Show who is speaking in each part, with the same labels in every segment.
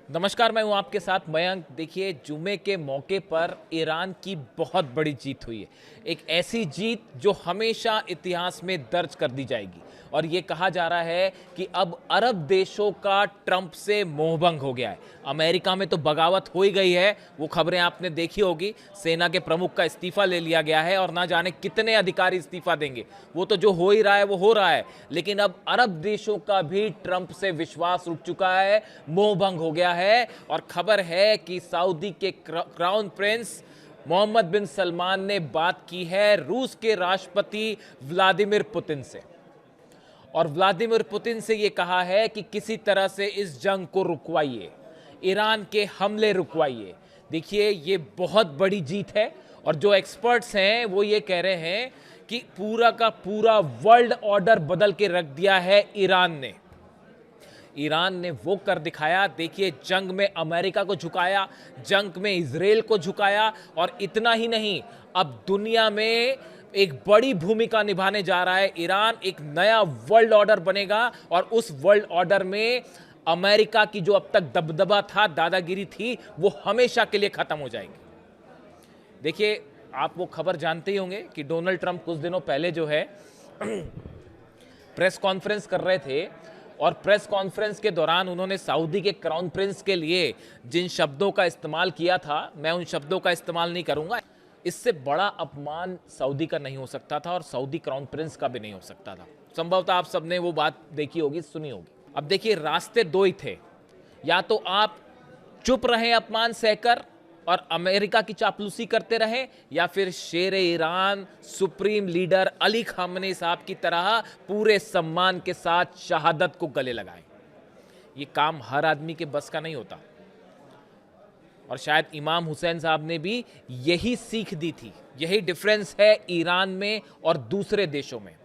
Speaker 1: नमस्कार, मैं हूं आपके साथ मयंक। देखिए, जुमे के मौके पर ईरान की बहुत बड़ी जीत हुई है। एक ऐसी जीत जो हमेशा इतिहास में दर्ज कर दी जाएगी। और ये कहा जा रहा है कि अब अरब देशों का ट्रंप से मोहभंग हो गया है। अमेरिका में तो बगावत हो ही गई है, वो खबरें आपने देखी होगी। सेना के प्रमुख का इस्तीफा ले लिया गया है और ना जाने कितने अधिकारी इस्तीफा देंगे। वो तो जो हो ही रहा है वो हो रहा है, लेकिन अब अरब देशों का भी ट्रंप से विश्वास उठ चुका है, मोहभंग हो गया है। और खबर है कि सऊदी के क्राउन प्रिंस मोहम्मद बिन सलमान ने बात की है रूस के राष्ट्रपति व्लादिमीर पुतिन से। और व्लादिमीर पुतिन से यह कहा है कि किसी तरह से इस जंग को रुकवाइए, ईरान के हमले रुकवाइए। देखिए, ये बहुत बड़ी जीत है। और जो एक्सपर्ट्स हैं वो ये कह रहे हैं कि पूरा का पूरा वर्ल्ड ऑर्डर बदल के रख दिया है ईरान ने। ईरान ने वो कर दिखाया। देखिए, जंग में अमेरिका को झुकाया, जंग में इजराइल को झुकाया। और इतना ही नहीं, अब दुनिया में एक बड़ी भूमिका निभाने जा रहा है ईरान। एक नया वर्ल्ड ऑर्डर बनेगा और उस वर्ल्ड ऑर्डर में अमेरिका की जो अब तक दबदबा था, दादागिरी थी, वो हमेशा के लिए खत्म हो जाएगी। देखिए, आप वो खबर जानते ही होंगे कि डोनाल्ड ट्रंप कुछ दिनों पहले जो है प्रेस कॉन्फ्रेंस कर रहे थे। और प्रेस कॉन्फ्रेंस के दौरान उन्होंने सऊदी के क्राउन प्रिंस के लिए जिन शब्दों का इस्तेमाल किया था, मैं उन शब्दों का इस्तेमाल नहीं करूंगा। इससे बड़ा अपमान सऊदी का नहीं हो सकता था और सऊदी क्राउन प्रिंस का भी नहीं हो सकता था। संभवतः आप सबने वो बात देखी होगी, सुनी होगी। अब देखिए, रास्ते दो ही थे। या तो आप चुप रहें अपमान सहकर और अमेरिका की चापलूसी करते रहे, या फिर शेर Iran supreme leader Ali Khamenei साहब की तरह पूरे सम्मान के साथ शहादत को गले लगाएं। ये काम हर आदमी के बस का नहीं होता। और शायद इमाम हुसैन साहब ने भी यही सीख दी थी। यही डिफरेंस है ईरान में और दूसरे देशों में।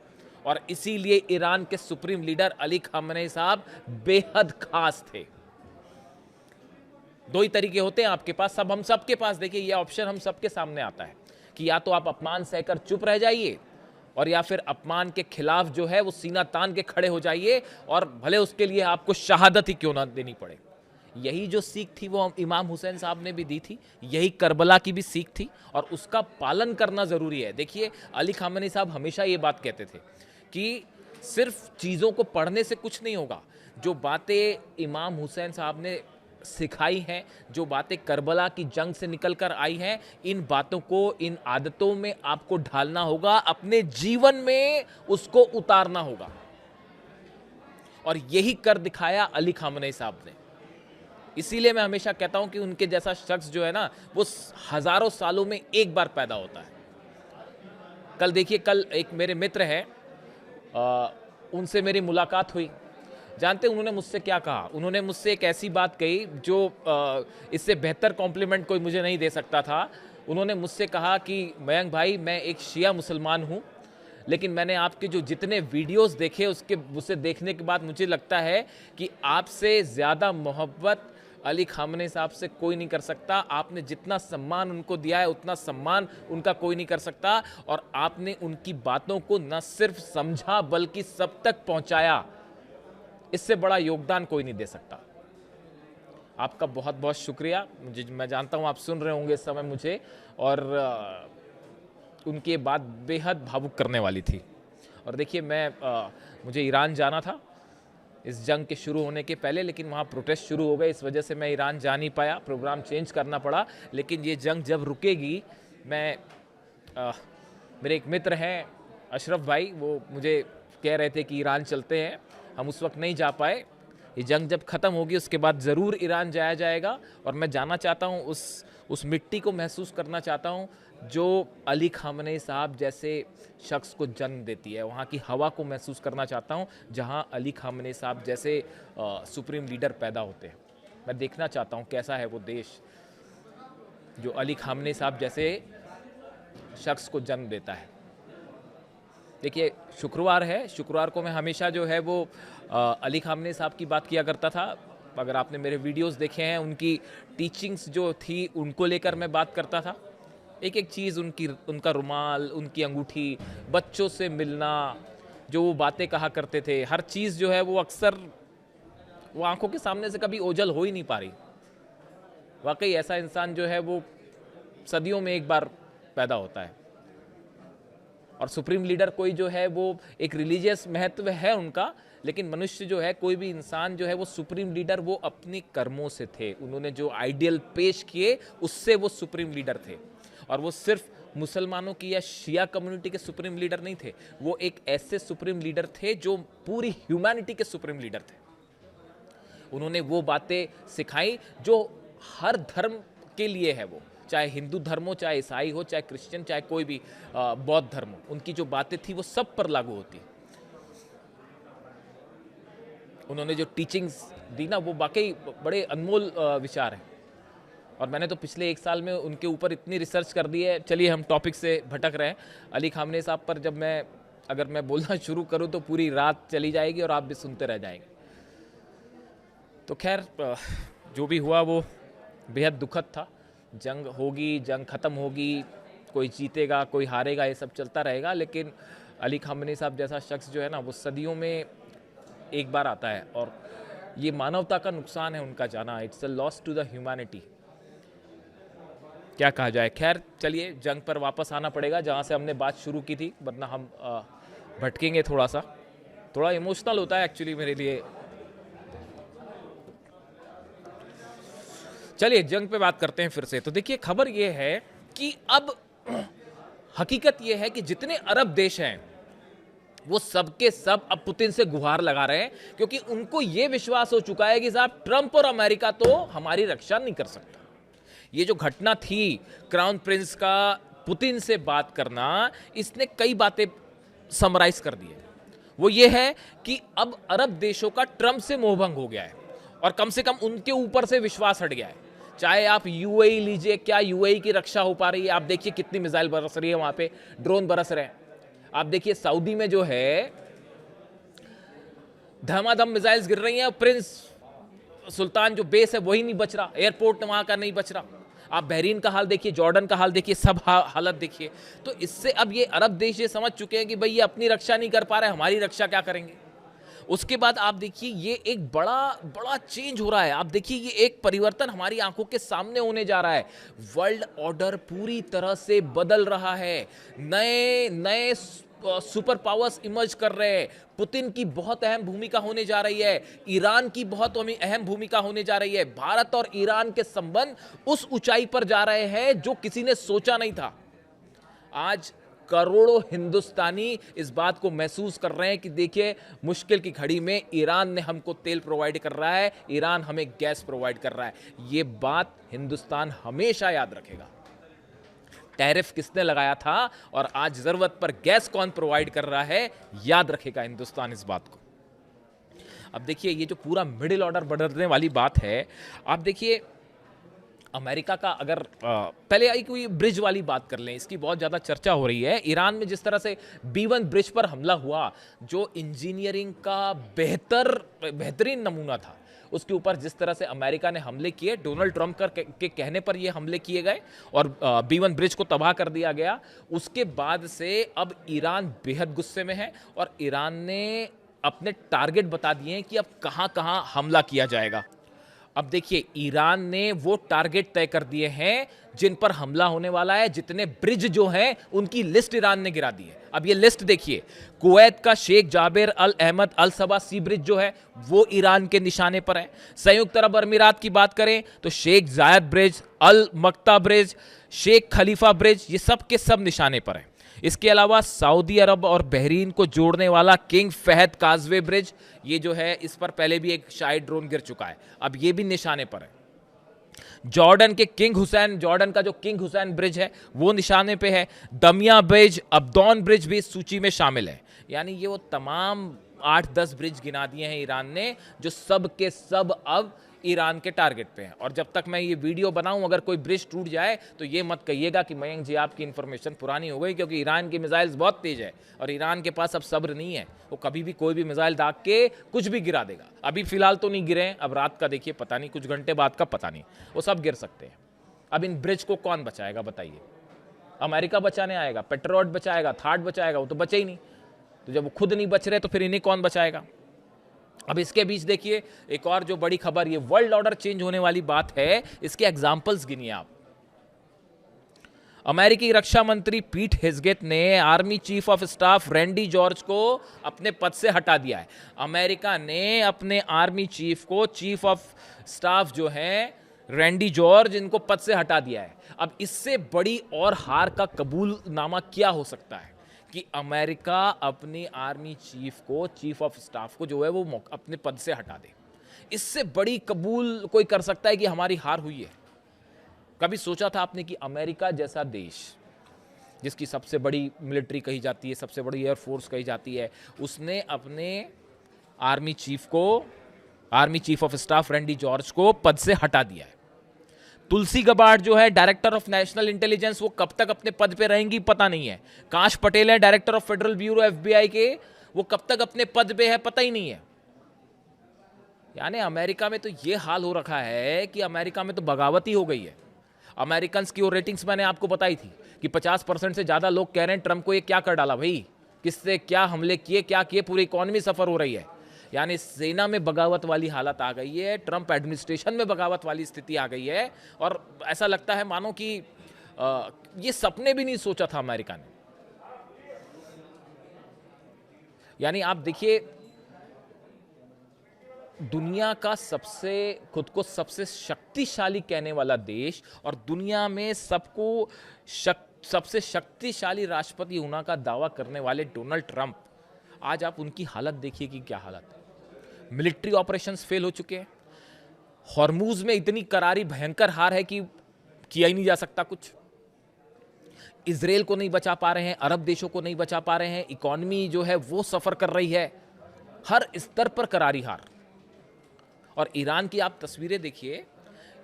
Speaker 1: और इसीलिए ईरान के सुप्रीम लीडर अली खामनेई साहब बेहद खास थे। दो ही तरीके होते हैं आपके पास, हम सबके पास। देखिए, ये ऑप्शन हम सबके सामने आता है कि या तो आप अपमान सहकर चुप रह जाइए, और या फिर अपमान के खिलाफ जो है वो सीना तान के खड़े हो जाइए, और भले उसके लिए आपको शहादत ही क्यों ना देनी पड़े। यही जो सीख थी वो इमाम हुसैन साहब ने भी दी थी, यही करबला की भी सीख थी, और उसका पालन करना ज़रूरी है। देखिए, अली खामनेई साहब हमेशा ये बात कहते थे कि सिर्फ चीज़ों को पढ़ने से कुछ नहीं होगा। जो बातें इमाम हुसैन साहब ने सिखाई हैं, जो बातें करबला की जंग से निकल कर आई हैं, इन बातों को, इन आदतों में आपको ढालना होगा, अपने जीवन में उसको उतारना होगा। और यही कर दिखाया अली खामनेई साहब ने। इसीलिए मैं हमेशा कहता हूं कि उनके जैसा शख्स जो है ना, वो हजारों सालों में एक बार पैदा होता है। कल देखिए, कल एक मेरे मित्र हैं, उनसे मेरी मुलाकात हुई। जानते उन्होंने मुझसे क्या कहा? उन्होंने मुझसे एक ऐसी बात कही जो इससे बेहतर कॉम्प्लीमेंट कोई मुझे नहीं दे सकता था। उन्होंने मुझसे कहा कि मयंक भाई, मैं एक शिया मुसलमान हूँ, लेकिन मैंने आपके जो जितने वीडियोस देखे उसे देखने के बाद मुझे लगता है कि आपसे ज़्यादा मोहब्बत अली खामनेई साहब से कोई नहीं कर सकता। आपने जितना सम्मान उनको दिया है, उतना सम्मान उनका कोई नहीं कर सकता। और आपने उनकी बातों को न सिर्फ समझा बल्कि सब तक पहुँचाया। इससे बड़ा योगदान कोई नहीं दे सकता। आपका बहुत बहुत शुक्रिया। मैं जानता हूं आप सुन रहे होंगे इस समय मुझे, और उनकी ये बात बेहद भावुक करने वाली थी। और देखिए, मुझे ईरान जाना था इस जंग के शुरू होने के पहले, लेकिन वहाँ प्रोटेस्ट शुरू हो गए, इस वजह से मैं ईरान जा नहीं पाया, प्रोग्राम चेंज करना पड़ा। लेकिन ये जंग जब रुकेगी, मेरे एक मित्र हैं अशरफ भाई, वो मुझे कह रहे थे कि ईरान चलते हैं। हम उस वक्त नहीं जा पाए। ये जंग जब ख़त्म होगी उसके बाद ज़रूर ईरान जाया जाएगा। और मैं जाना चाहता हूँ, उस मिट्टी को महसूस करना चाहता हूँ जो अली खामनेई साहब जैसे शख्स को जन्म देती है। वहाँ की हवा को महसूस करना चाहता हूँ जहाँ अली खामनेई साहब जैसे सुप्रीम लीडर पैदा होते हैं। मैं देखना चाहता हूँ कैसा है वो देश जो अली खामनेई साहब जैसे शख्स को जन्म देता है। देखिए, शुक्रवार है, शुक्रवार को मैं हमेशा जो है वो अली खामनेई साहब की बात किया करता था। अगर आपने मेरे वीडियोस देखे हैं, उनकी टीचिंग्स जो थी उनको लेकर मैं बात करता था। एक एक चीज़, उनका रुमाल, उनकी अंगूठी, बच्चों से मिलना, जो वो बातें कहा करते थे, हर चीज़ जो है वो अक्सर वो आंखों के सामने से कभी ओझल हो ही नहीं पा रही। वाकई ऐसा इंसान जो है वो सदियों में एक बार पैदा होता है। और सुप्रीम लीडर कोई जो है वो एक रिलीजियस महत्व है उनका, लेकिन मनुष्य जो है, कोई भी इंसान जो है वो सुप्रीम लीडर वो अपने कर्मों से थे। उन्होंने जो आइडियल पेश किए उससे वो सुप्रीम लीडर थे। और वो सिर्फ मुसलमानों की या शिया कम्युनिटी के सुप्रीम लीडर नहीं थे, वो एक ऐसे सुप्रीम लीडर थे जो पूरी ह्यूमैनिटी के सुप्रीम लीडर थे। उन्होंने वो बातें सिखाई जो हर धर्म के लिए है, वो चाहे हिंदू धर्म हो, चाहे ईसाई हो, चाहे क्रिश्चियन, चाहे कोई भी बौद्ध धर्म हो, उनकी जो बातें थी वो सब पर लागू होती। उन्होंने जो टीचिंग्स दी ना वो वाकई बड़े अनमोल विचार हैं। और मैंने तो पिछले 1 साल में उनके ऊपर इतनी रिसर्च कर दी है। चलिए हम टॉपिक से भटक रहे हैं। अली खामने साहब पर जब अगर मैं बोलना शुरू करूं तो पूरी रात चली जाएगी और आप भी सुनते रह जाएंगे। तो खैर जो भी हुआ वो बेहद दुखद था। जंग होगी, जंग ख़त्म होगी, कोई जीतेगा कोई हारेगा, ये सब चलता रहेगा, लेकिन अली खामने साहब जैसा शख्स जो है ना वो सदियों में एक बार आता है और ये मानवता का नुकसान है उनका जाना। It's a loss to the humanity, क्या कहा जाए। खैर चलिए जंग पर वापस आना पड़ेगा जहाँ से हमने बात शुरू की थी, वरना हम भटकेंगे। थोड़ा इमोशनल होता है एक्चुअली मेरे लिए। चलिए जंग पे बात करते हैं फिर से। तो देखिए खबर ये है कि अब हकीकत ये है कि जितने अरब देश हैं वो सब के सब अब पुतिन से गुहार लगा रहे हैं, क्योंकि उनको ये विश्वास हो चुका है कि साहब ट्रंप और अमेरिका तो हमारी रक्षा नहीं कर सकता। ये जो घटना थी क्राउन प्रिंस का पुतिन से बात करना, इसने कई बातें समराइज कर दी है। वो ये है कि अब अरब देशों का ट्रंप से मोहभंग हो गया है और कम से कम उनके ऊपर से विश्वास हट गया है। चाहे आप यूएई लीजिए, क्या यूएई की रक्षा हो पा रही है? आप देखिए कितनी मिसाइल बरस रही है, वहां पे ड्रोन बरस रहे हैं। आप देखिए सऊदी में जो है धमाधम मिसाइल्स गिर रही हैं, प्रिंस सुल्तान जो बेस है वही नहीं बच रहा, एयरपोर्ट वहां का नहीं बच रहा। आप बहरीन का हाल देखिए, जॉर्डन का हाल देखिए, सब हालत देखिए। तो इससे अब ये अरब देश ये समझ चुके हैं कि भाई ये अपनी रक्षा नहीं कर पा रहे, हमारी रक्षा क्या करेंगे। उसके बाद आप देखिए ये एक बड़ा चेंज हो रहा है। आप देखिए ये एक परिवर्तन हमारी आंखों के सामने होने जा रहा है। वर्ल्ड ऑर्डर पूरी तरह से बदल रहा है। नए सुपर पावर्स इमर्ज कर रहे हैं। पुतिन की बहुत अहम भूमिका होने जा रही है, ईरान की बहुत अहम भूमिका होने जा रही है। भारत और ईरान के संबंध उस ऊंचाई पर जा रहे हैं जो किसी ने सोचा नहीं था। आज करोड़ों हिंदुस्तानी इस बात को महसूस कर रहे हैं कि देखिए मुश्किल की घड़ी में ईरान ने हमको तेल प्रोवाइड कर रहा है, ईरान हमें गैस प्रोवाइड कर रहा है। ये बात हिंदुस्तान हमेशा याद रखेगा। टैरिफ किसने लगाया था और आज जरूरत पर गैस कौन प्रोवाइड कर रहा है, याद रखेगा हिंदुस्तान इस बात को। अब देखिए ये जो पूरा मिडिल ऑर्डर बढ़ने वाली बात है, आप देखिए अमेरिका का अगर पहले आई कोई ब्रिज वाली बात कर लें, इसकी बहुत ज़्यादा चर्चा हो रही है। ईरान में जिस तरह से B1 ब्रिज पर हमला हुआ, जो इंजीनियरिंग का बेहतरीन नमूना था, उसके ऊपर जिस तरह से अमेरिका ने हमले किए, डोनाल्ड ट्रंप के कहने पर ये हमले किए गए और B1 ब्रिज को तबाह कर दिया गया। उसके बाद से अब ईरान बेहद गुस्से में है और ईरान ने अपने टारगेट बता दिए हैं कि अब कहाँ कहाँ हमला किया जाएगा। अब देखिए ईरान ने वो टारगेट तय कर दिए हैं जिन पर हमला होने वाला है। जितने ब्रिज जो हैं उनकी लिस्ट ईरान ने गिरा दी है। अब ये लिस्ट देखिए, कुवैत का शेख जाबिर अल अहमद अल सबा सी ब्रिज जो है वो ईरान के निशाने पर है। संयुक्त अरब अमीरात की बात करें तो शेख जायद ब्रिज, अल मक्ता ब्रिज, शेख खलीफा ब्रिज, ये सब के सब निशाने पर है। इसके अलावा सऊदी अरब और बहरीन को जोड़ने वाला किंग फहद काजवे ब्रिज, ये जो है इस पर पहले भी एक शाही ड्रोन गिर चुका है, अब ये भी निशाने पर है। जॉर्डन के जॉर्डन का जो किंग हुसैन ब्रिज है वो निशाने पे है। दमिया ब्रिज, अब्दौन ब्रिज भी सूची में शामिल है। यानी ये वो तमाम 8-10 ब्रिज गिना दिए हैं ईरान ने, जो सब के सब अब ईरान के टारगेट पे हैं। और जब तक मैं ये वीडियो बनाऊं अगर कोई ब्रिज टूट जाए तो ये मत कहिएगा कि मयंक जी आपकी इंफॉर्मेशन पुरानी हो गई, क्योंकि ईरान की मिसाइल्स बहुत तेज है और ईरान के पास अब सब्र नहीं है। वो कभी भी कोई भी मिसाइल दाग के कुछ भी गिरा देगा। अभी फिलहाल तो नहीं गिरे, अब रात का देखिए पता नहीं, कुछ घंटे बाद का पता नहीं, वो सब गिर सकते हैं। अब इन ब्रिज को कौन बचाएगा बताइए? अमेरिका बचाने आएगा, पेट्रोट बचाएगा, थार्ड बचाएगा? वो तो बचे ही नहीं। तो जब वो खुद नहीं बच रहे तो फिर इन्हें कौन बचाएगा? अब इसके बीच देखिए एक और जो बड़ी खबर, ये वर्ल्ड ऑर्डर चेंज होने वाली बात है, इसके एग्जाम्पल्स गिनिए आप। अमेरिकी रक्षा मंत्री पीट हेग्सेट ने army chief of staff Randy George को अपने पद से हटा दिया है। अमेरिका ने अपने आर्मी चीफ को, चीफ ऑफ स्टाफ जो है रैंडी जॉर्ज, इनको पद से हटा दिया है। अब इससे बड़ी और हार का कबूलनामा क्या हो सकता है कि अमेरिका अपनी आर्मी चीफ को, चीफ ऑफ स्टाफ को जो है वो अपने पद से हटा दे। इससे बड़ी कबूल कोई कर सकता है कि हमारी हार हुई है? कभी सोचा था आपने कि अमेरिका जैसा देश, जिसकी सबसे बड़ी मिलिट्री कही जाती है, सबसे बड़ी एयरफोर्स कही जाती है, उसने अपने army chief of staff Randy George को पद से हटा दिया है। तुलसी गबार्ड जो है डायरेक्टर ऑफ नेशनल इंटेलिजेंस, वो कब तक अपने पद पे रहेंगी पता नहीं है। काश पटेल है director of federal bureau FBI के, वो कब तक अपने पद पे है पता ही नहीं है। यानी अमेरिका में तो ये हाल हो रखा है कि अमेरिका में तो बगावत ही हो गई है। अमेरिकन की वो रेटिंग्स मैंने आपको बताई थी कि 50% से ज्यादा लोग कह रहे हैं ट्रंप को ये क्या कर डाला भाई, किससे क्या हमले किए, क्या किए, पूरी इकोनॉमी सफर हो रही है। यानी सेना में बगावत वाली हालत आ गई है, ट्रंप एडमिनिस्ट्रेशन में बगावत वाली स्थिति आ गई है, और ऐसा लगता है मानो कि ये सपने भी नहीं सोचा था अमेरिका ने। यानी आप देखिए, दुनिया का खुद को सबसे शक्तिशाली कहने वाला देश और दुनिया में सबसे शक्तिशाली राष्ट्रपति होने का दावा करने वाले डोनाल्ड ट्रंप, आज आप उनकी हालत देखिए कि क्या हालत है। मिलिट्री ऑपरेशंस फेल हो चुके हैं, हॉर्मूज में इतनी करारी भयंकर हार है कि किया ही नहीं जा सकता कुछ। इजराइल को नहीं बचा पा रहे हैं, अरब देशों को नहीं बचा पा रहे हैं, इकोनॉमी जो है वो सफर कर रही है, हर स्तर पर करारी हार। और ईरान की आप तस्वीरें देखिए,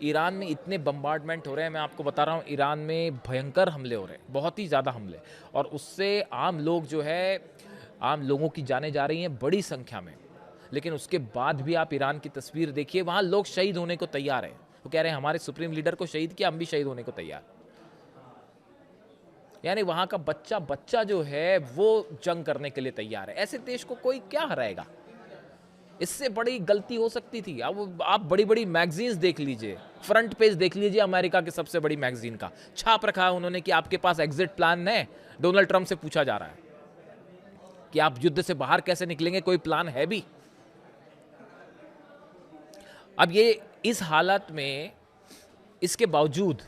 Speaker 1: ईरान में इतने बम्बार्डमेंट हो रहे हैं, मैं आपको बता रहा हूँ, ईरान में भयंकर हमले हो रहे हैं, बहुत ही ज़्यादा हमले, और उससे आम लोगों की जानें जा रही हैं बड़ी संख्या में। लेकिन उसके बाद भी आप ईरान की तस्वीर देखिए, वहाँ लोग शहीद होने को तैयार हैं। वो कह रहे हैं हमारे सुप्रीम लीडर को शहीद किया, हम भी शहीद होने को तैयार। यानी वहाँ का बच्चा जो है वो जंग करने के लिए तैयार है। ऐसे देश को कोई क्या हराएगा? इससे बड़ी गलती हो सकती थी। अब आप बड़ी बड़ी मैगजीन्स देख लीजिए, फ्रंट पेज देख लीजिए अमेरिका के सबसे बड़ी मैगजीन का, छाप रखा है उन्होंने कि आपके पास एग्जिट प्लान है। डोनाल्ड ट्रंप से पूछा जा रहा है कि आप युद्ध से बाहर कैसे निकलेंगे, कोई प्लान है भी? अब ये इस हालत में, इसके बावजूद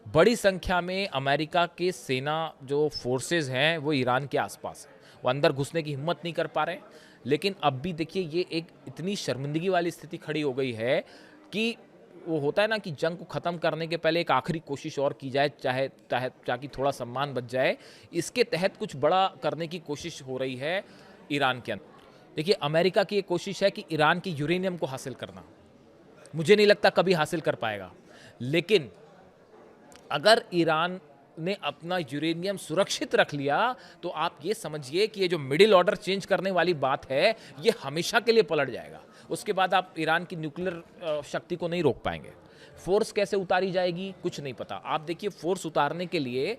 Speaker 1: बड़ी संख्या में अमेरिका के सेना जो फोर्सेस हैं वो ईरान के आसपास है, वो अंदर घुसने की हिम्मत नहीं कर पा रहे। लेकिन अब भी देखिए ये एक इतनी शर्मिंदगी वाली स्थिति खड़ी हो गई है कि वो होता है ना कि जंग को ख़त्म करने के पहले एक आखिरी कोशिश और की जाए, चाहे ताकि थोड़ा सम्मान बच जाए। इसके तहत कुछ बड़ा करने की कोशिश हो रही है ईरान के अंदर। देखिए अमेरिका की एक कोशिश है कि ईरान की यूरेनियम को हासिल करना, मुझे नहीं लगता कभी हासिल कर पाएगा। लेकिन अगर ईरान ने अपना यूरेनियम सुरक्षित रख लिया तो आप ये समझिए कि ये जो मिडिल ऑर्डर चेंज करने वाली बात है ये हमेशा के लिए पलट जाएगा। उसके बाद आप ईरान की न्यूक्लियर शक्ति को नहीं रोक पाएंगे। फोर्स कैसे उतारी जाएगी कुछ नहीं पता। आप देखिए फोर्स उतारने के लिए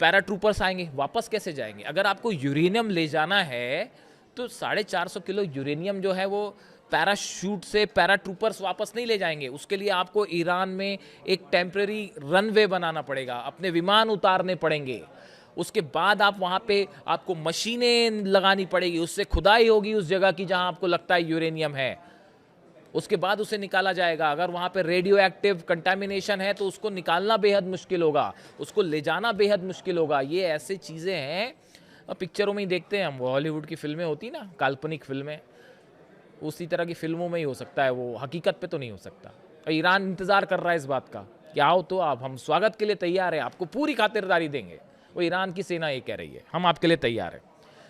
Speaker 1: पैराट्रूपर्स आएंगे, वापस कैसे जाएंगे? अगर आपको यूरेनियम ले जाना है तो 450 किलो यूरेनियम जो है वो पैराशूट से पैराट्रूपर्स वापस नहीं ले जाएंगे। उसके लिए आपको ईरान में एक टेम्परेरी रनवे बनाना पड़ेगा, अपने विमान उतारने पड़ेंगे। उसके बाद आप वहाँ पे आपको मशीनें लगानी पड़ेगी, उससे खुदाई होगी उस जगह की जहाँ आपको लगता है यूरेनियम है। उसके बाद उसे निकाला जाएगा। अगर वहाँ पे रेडियो एक्टिव कंटामिनेशन है तो उसको निकालना बेहद मुश्किल होगा, उसको ले जाना बेहद मुश्किल होगा। ये ऐसे चीज़ें हैं, पिक्चरों में ही देखते हैं हम, हॉलीवुड की फिल्में होती ना, काल्पनिक फिल्में, उसी तरह की फिल्मों में ही हो सकता है, वो हकीकत पे तो नहीं हो सकता। और ईरान इंतज़ार कर रहा है इस बात का कि आओ तो आप, हम स्वागत के लिए तैयार हैं, आपको पूरी खातिरदारी देंगे। वो ईरान की सेना ये कह रही है, हम आपके लिए तैयार हैं।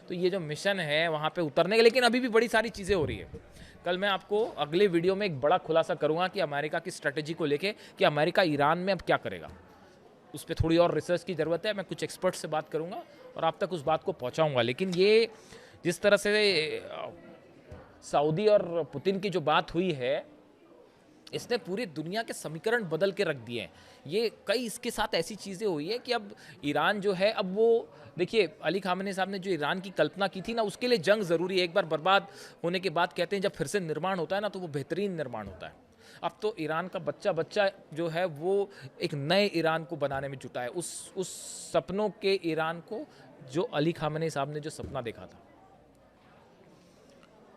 Speaker 1: तो ये जो मिशन है वहाँ पे उतरने के, लेकिन अभी भी बड़ी सारी चीज़ें हो रही है। कल मैं आपको अगले वीडियो में एक बड़ा खुलासा करूँगा कि अमेरिका की स्ट्रेटेजी को लेके कि अमेरिका ईरान में अब क्या करेगा। उस पर थोड़ी और रिसर्च की ज़रूरत है, मैं कुछ एक्सपर्ट से बात करूँगा और आप तक उस बात को पहुँचाऊँगा। लेकिन ये जिस तरह से सऊदी और पुतिन की जो बात हुई है, इसने पूरी दुनिया के समीकरण बदल के रख दिए हैं। ये कई इसके साथ ऐसी चीज़ें हुई हैं कि अब ईरान जो है, अब वो देखिए, अली खामेनी साहब ने जो ईरान की कल्पना की थी ना, उसके लिए जंग ज़रूरी है। एक बार बर्बाद होने के बाद कहते हैं जब फिर से निर्माण होता है ना, तो वो बेहतरीन निर्माण होता है। अब तो ईरान का बच्चा बच्चा जो है वो एक नए ईरान को बनाने में जुटा है, उस सपनों के ईरान को जो अली खामेनी साहब ने जो सपना देखा था,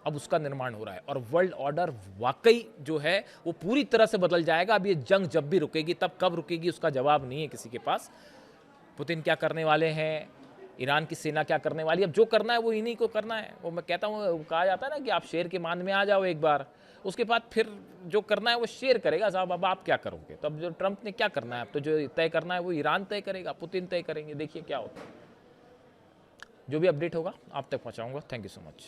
Speaker 1: अब उसका निर्माण हो रहा है। और वर्ल्ड ऑर्डर वाकई जो है वो पूरी तरह से बदल जाएगा। अब ये जंग जब भी रुकेगी, तब कब रुकेगी उसका जवाब नहीं है किसी के पास। पुतिन क्या करने वाले हैं, ईरान की सेना क्या करने वाली है, अब जो करना है वो इन्हीं को करना है। वो मैं कहता हूँ, कहा जाता है ना कि आप शेर के मान में आ जाओ एक बार, उसके बाद फिर जो करना है वो शेर करेगा साहब। अब आप क्या करोगे? तो अब जो ट्रंप ने क्या करना है, अब तो जो तय करना है वो ईरान तय करेगा, पुतिन तय करेंगे। देखिए क्या होता है। जो भी अपडेट होगा आप तक पहुँचाऊँगा। Thank you so much.